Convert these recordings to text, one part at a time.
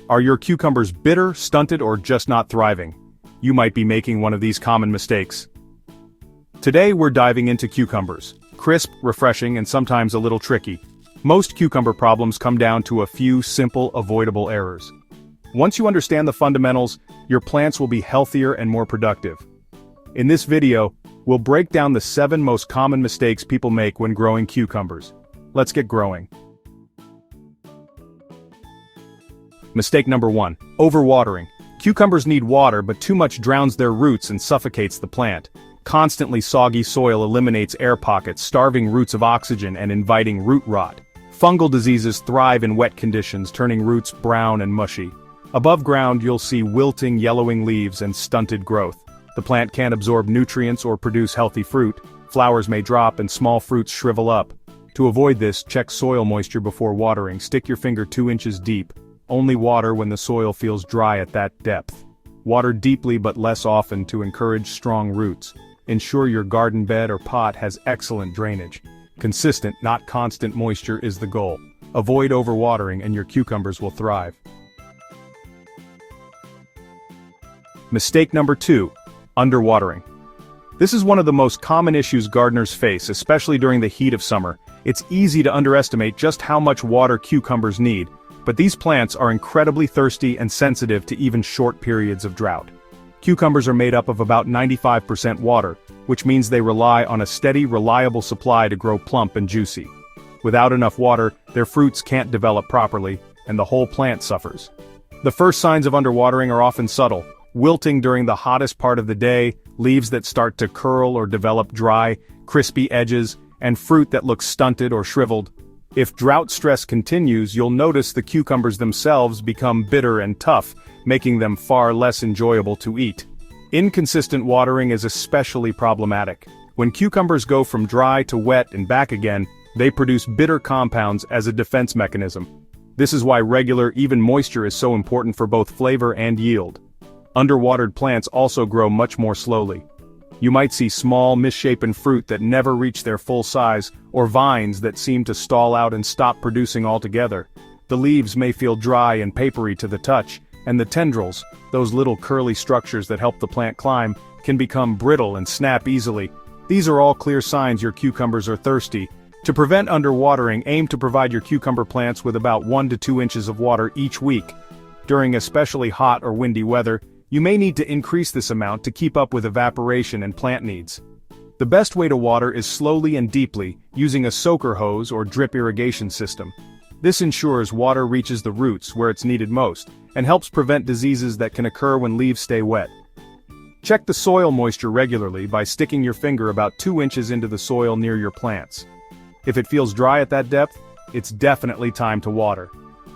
Are your cucumbers bitter, stunted, or just not thriving? You might be making one of these common mistakes. Today we're diving into cucumbers. Crisp, refreshing, and sometimes a little tricky. Most cucumber problems come down to a few simple, avoidable errors. Once you understand the fundamentals, your plants will be healthier and more productive. In this video, we'll break down the 7 most common mistakes people make when growing cucumbers. Let's get growing. Mistake number 1. Overwatering. Cucumbers need water, but too much drowns their roots and suffocates the plant. Constantly soggy soil eliminates air pockets, starving roots of oxygen and inviting root rot. Fungal diseases thrive in wet conditions, turning roots brown and mushy. Above ground, you'll see wilting, yellowing leaves and stunted growth. The plant can't absorb nutrients or produce healthy fruit. Flowers may drop and small fruits shrivel up. To avoid this, check soil moisture before watering. Stick your finger 2 inches deep. Only water when the soil feels dry at that depth. Water deeply but less often to encourage strong roots. Ensure your garden bed or pot has excellent drainage. Consistent, not constant moisture is the goal. Avoid overwatering and your cucumbers will thrive. Mistake number 2. Underwatering. This is one of the most common issues gardeners face, especially during the heat of summer. It's easy to underestimate just how much water cucumbers need, but these plants are incredibly thirsty and sensitive to even short periods of drought. Cucumbers are made up of about 95% water, which means they rely on a steady, reliable supply to grow plump and juicy. Without enough water, their fruits can't develop properly, and the whole plant suffers. The first signs of underwatering are often subtle. Wilting during the hottest part of the day, leaves that start to curl or develop dry, crispy edges, and fruit that looks stunted or shriveled. If drought stress continues, you'll notice the cucumbers themselves become bitter and tough, making them far less enjoyable to eat. Inconsistent watering is especially problematic. When cucumbers go from dry to wet and back again, they produce bitter compounds as a defense mechanism. This is why regular, even moisture is so important for both flavor and yield. Underwatered plants also grow much more slowly. You might see small, misshapen fruit that never reach their full size, or vines that seem to stall out and stop producing altogether. The leaves may feel dry and papery to the touch, and the tendrils, those little curly structures that help the plant climb, can become brittle and snap easily. These are all clear signs your cucumbers are thirsty. To prevent underwatering, aim to provide your cucumber plants with about 1 to 2 inches of water each week. During especially hot or windy weather, you may need to increase this amount to keep up with evaporation and plant needs. The best way to water is slowly and deeply, using a soaker hose or drip irrigation system. This ensures water reaches the roots where it's needed most, and helps prevent diseases that can occur when leaves stay wet. Check the soil moisture regularly by sticking your finger about 2 inches into the soil near your plants. If it feels dry at that depth, it's definitely time to water.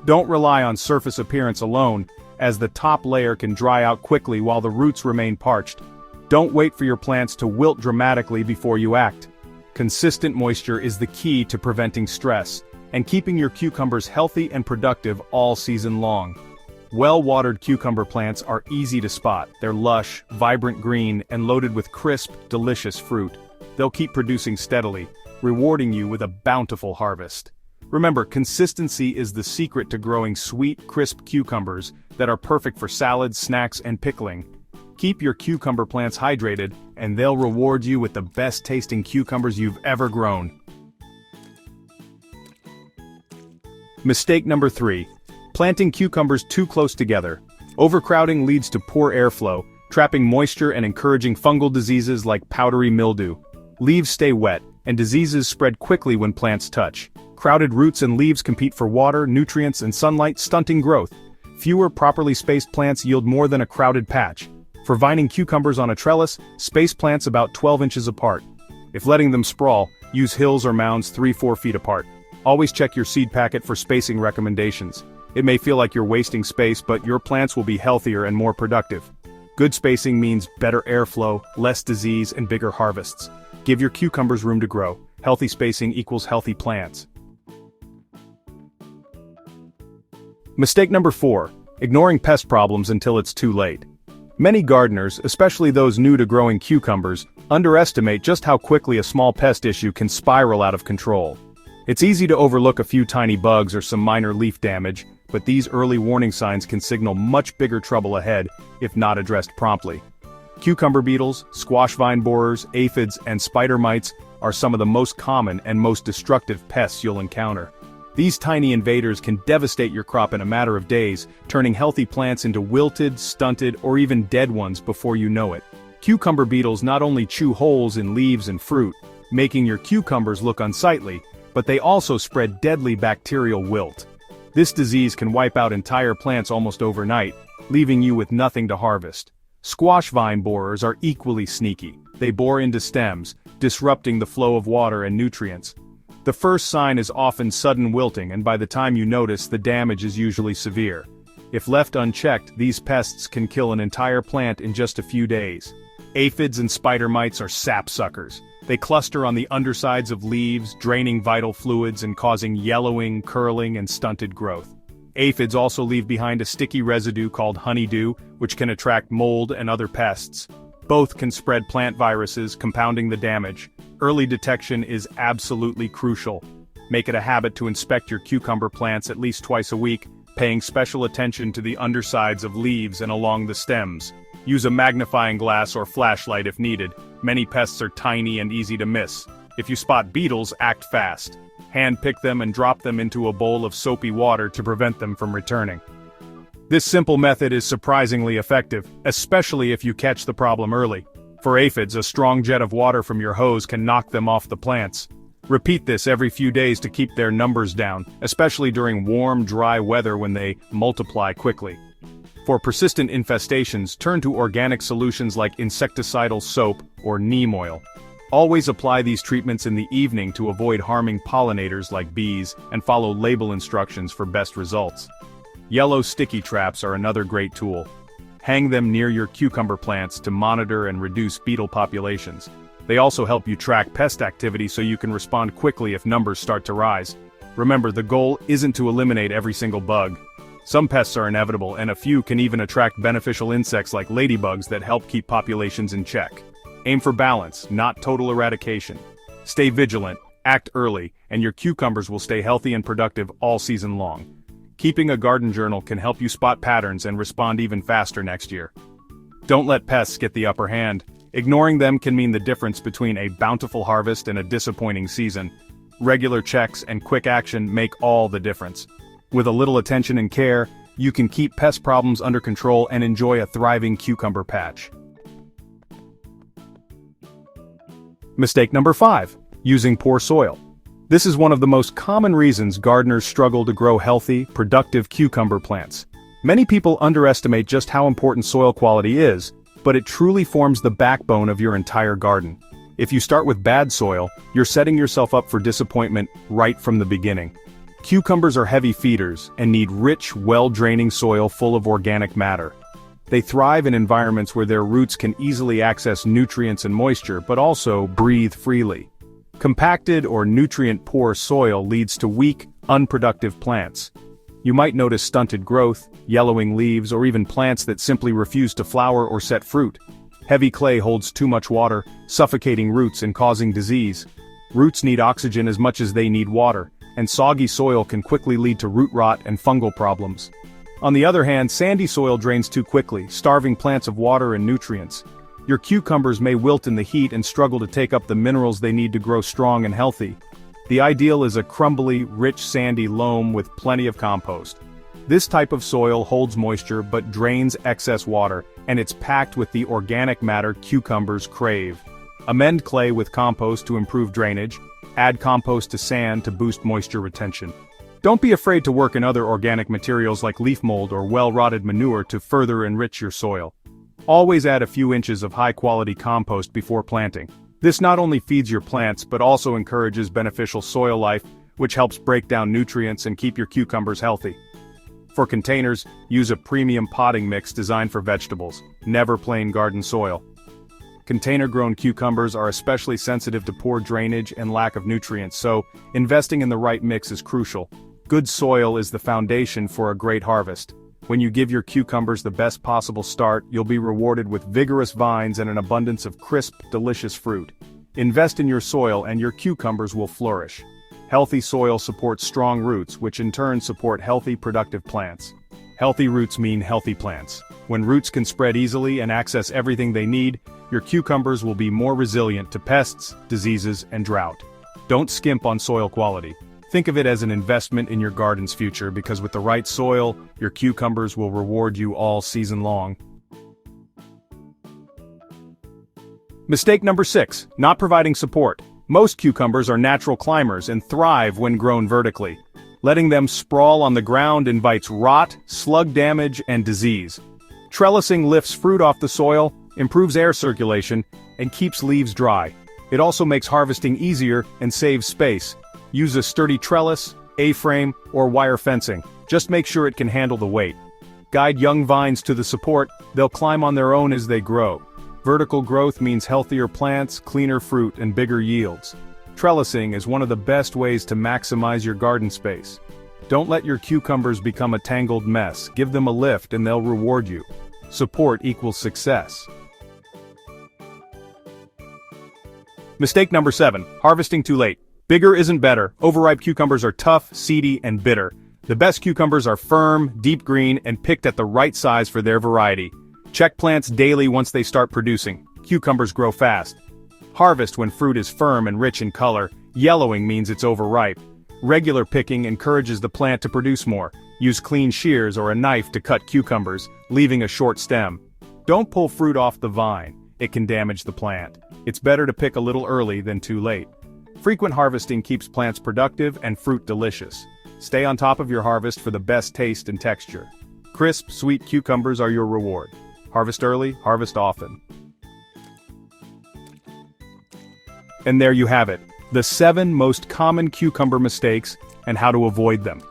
Don't rely on surface appearance alone, as the top layer can dry out quickly while the roots remain parched. Don't wait for your plants to wilt dramatically before you act. Consistent moisture is the key to preventing stress, and keeping your cucumbers healthy and productive all season long. Well-watered cucumber plants are easy to spot. They're lush, vibrant green, and loaded with crisp, delicious fruit. They'll keep producing steadily, rewarding you with a bountiful harvest. Remember, consistency is the secret to growing sweet, crisp cucumbers that are perfect for salads, snacks, and pickling. Keep your cucumber plants hydrated, and they'll reward you with the best-tasting cucumbers you've ever grown. Mistake number 3. Planting cucumbers too close together. Overcrowding leads to poor airflow, trapping moisture and encouraging fungal diseases like powdery mildew. Leaves stay wet, and diseases spread quickly when plants touch. Crowded roots and leaves compete for water, nutrients, and sunlight, stunting growth. Fewer properly spaced plants yield more than a crowded patch. For vining cucumbers on a trellis, space plants about 12 inches apart. If letting them sprawl, use hills or mounds 3-4 feet apart. Always check your seed packet for spacing recommendations. It may feel like you're wasting space, but your plants will be healthier and more productive. Good spacing means better airflow, less disease, and bigger harvests. Give your cucumbers room to grow. Healthy spacing equals healthy plants. Mistake number 4. Ignoring pest problems until it's too late. Many gardeners, especially those new to growing cucumbers, underestimate just how quickly a small pest issue can spiral out of control. It's easy to overlook a few tiny bugs or some minor leaf damage, but these early warning signs can signal much bigger trouble ahead if not addressed promptly. Cucumber beetles, squash vine borers, aphids, and spider mites are some of the most common and most destructive pests you'll encounter. These tiny invaders can devastate your crop in a matter of days, turning healthy plants into wilted, stunted, or even dead ones before you know it. Cucumber beetles not only chew holes in leaves and fruit, making your cucumbers look unsightly, but they also spread deadly bacterial wilt. This disease can wipe out entire plants almost overnight, leaving you with nothing to harvest. Squash vine borers are equally sneaky. They bore into stems, disrupting the flow of water and nutrients. The first sign is often sudden wilting, and by the time you notice, the damage is usually severe. If left unchecked, these pests can kill an entire plant in just a few days. Aphids and spider mites are sapsuckers. They cluster on the undersides of leaves, draining vital fluids and causing yellowing, curling, and stunted growth. Aphids also leave behind a sticky residue called honeydew, which can attract mold and other pests. Both can spread plant viruses, compounding the damage. Early detection is absolutely crucial. Make it a habit to inspect your cucumber plants at least twice a week, paying special attention to the undersides of leaves and along the stems. Use a magnifying glass or flashlight if needed. Many pests are tiny and easy to miss. If you spot beetles, act fast. Hand-pick them and drop them into a bowl of soapy water to prevent them from returning. This simple method is surprisingly effective, especially if you catch the problem early. For aphids, a strong jet of water from your hose can knock them off the plants. Repeat this every few days to keep their numbers down, especially during warm, dry weather when they multiply quickly. For persistent infestations, turn to organic solutions like insecticidal soap or neem oil. Always apply these treatments in the evening to avoid harming pollinators like bees, and follow label instructions for best results. Yellow sticky traps are another great tool. Hang them near your cucumber plants to monitor and reduce beetle populations. They also help you track pest activity so you can respond quickly if numbers start to rise. Remember, the goal isn't to eliminate every single bug. Some pests are inevitable, and a few can even attract beneficial insects like ladybugs that help keep populations in check. Aim for balance, not total eradication. Stay vigilant, act early, and your cucumbers will stay healthy and productive all season long. Keeping a garden journal can help you spot patterns and respond even faster next year. Don't let pests get the upper hand. Ignoring them can mean the difference between a bountiful harvest and a disappointing season. Regular checks and quick action make all the difference. With a little attention and care, you can keep pest problems under control and enjoy a thriving cucumber patch. Mistake number 5. Using poor soil. This is one of the most common reasons gardeners struggle to grow healthy, productive cucumber plants. Many people underestimate just how important soil quality is, but it truly forms the backbone of your entire garden. If you start with bad soil, you're setting yourself up for disappointment right from the beginning. Cucumbers are heavy feeders and need rich, well-draining soil full of organic matter. They thrive in environments where their roots can easily access nutrients and moisture, but also breathe freely. Compacted or nutrient-poor soil leads to weak, unproductive plants. You might notice stunted growth, yellowing leaves, or even plants that simply refuse to flower or set fruit. Heavy clay holds too much water, suffocating roots and causing disease. Roots need oxygen as much as they need water, and soggy soil can quickly lead to root rot and fungal problems. On the other hand, sandy soil drains too quickly, starving plants of water and nutrients. Your cucumbers may wilt in the heat and struggle to take up the minerals they need to grow strong and healthy. The ideal is a crumbly, rich sandy loam with plenty of compost. This type of soil holds moisture but drains excess water, and it's packed with the organic matter cucumbers crave. Amend clay with compost to improve drainage. Add compost to sand to boost moisture retention. Don't be afraid to work in other organic materials like leaf mold or well-rotted manure to further enrich your soil. Always add a few inches of high-quality compost before planting. This not only feeds your plants but also encourages beneficial soil life, which helps break down nutrients and keep your cucumbers healthy. For containers, use a premium potting mix designed for vegetables, never plain garden soil. Container-grown cucumbers are especially sensitive to poor drainage and lack of nutrients, so investing in the right mix is crucial. Good soil is the foundation for a great harvest. When you give your cucumbers the best possible start, you'll be rewarded with vigorous vines and an abundance of crisp, delicious fruit. Invest in your soil and your cucumbers will flourish. Healthy soil supports strong roots, which in turn support healthy, productive plants. Healthy roots mean healthy plants. When roots can spread easily and access everything they need, your cucumbers will be more resilient to pests, diseases, and drought. Don't skimp on soil quality. Think of it as an investment in your garden's future, because with the right soil, your cucumbers will reward you all season long. Mistake number 6, not providing support. Most cucumbers are natural climbers and thrive when grown vertically. Letting them sprawl on the ground invites rot, slug damage, and disease. Trellising lifts fruit off the soil, improves air circulation, and keeps leaves dry. It also makes harvesting easier and saves space. Use a sturdy trellis, A-frame, or wire fencing. Just make sure it can handle the weight. Guide young vines to the support, they'll climb on their own as they grow. Vertical growth means healthier plants, cleaner fruit, and bigger yields. Trellising is one of the best ways to maximize your garden space. Don't let your cucumbers become a tangled mess. Give them a lift and they'll reward you. Support equals success. Mistake number 7, harvesting too late. Bigger isn't better. Overripe cucumbers are tough, seedy, and bitter. The best cucumbers are firm, deep green, and picked at the right size for their variety. Check plants daily once they start producing. Cucumbers grow fast. Harvest when fruit is firm and rich in color. Yellowing means it's overripe. Regular picking encourages the plant to produce more. Use clean shears or a knife to cut cucumbers, leaving a short stem. Don't pull fruit off the vine. It can damage the plant. It's better to pick a little early than too late. Frequent harvesting keeps plants productive and fruit delicious. Stay on top of your harvest for the best taste and texture. Crisp, sweet cucumbers are your reward. Harvest early, harvest often. And there you have it, the 7 most common cucumber mistakes and how to avoid them.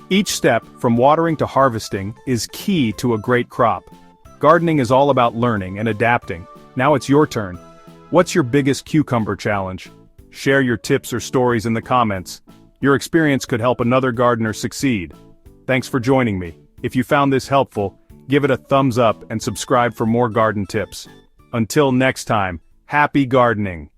Each step, from watering to harvesting, is key to a great crop. Gardening is all about learning and adapting. Now it's your turn. What's your biggest cucumber challenge? Share your tips or stories in the comments. Your experience could help another gardener succeed. Thanks for joining me. If you found this helpful, give it a thumbs up and subscribe for more garden tips. Until next time, happy gardening!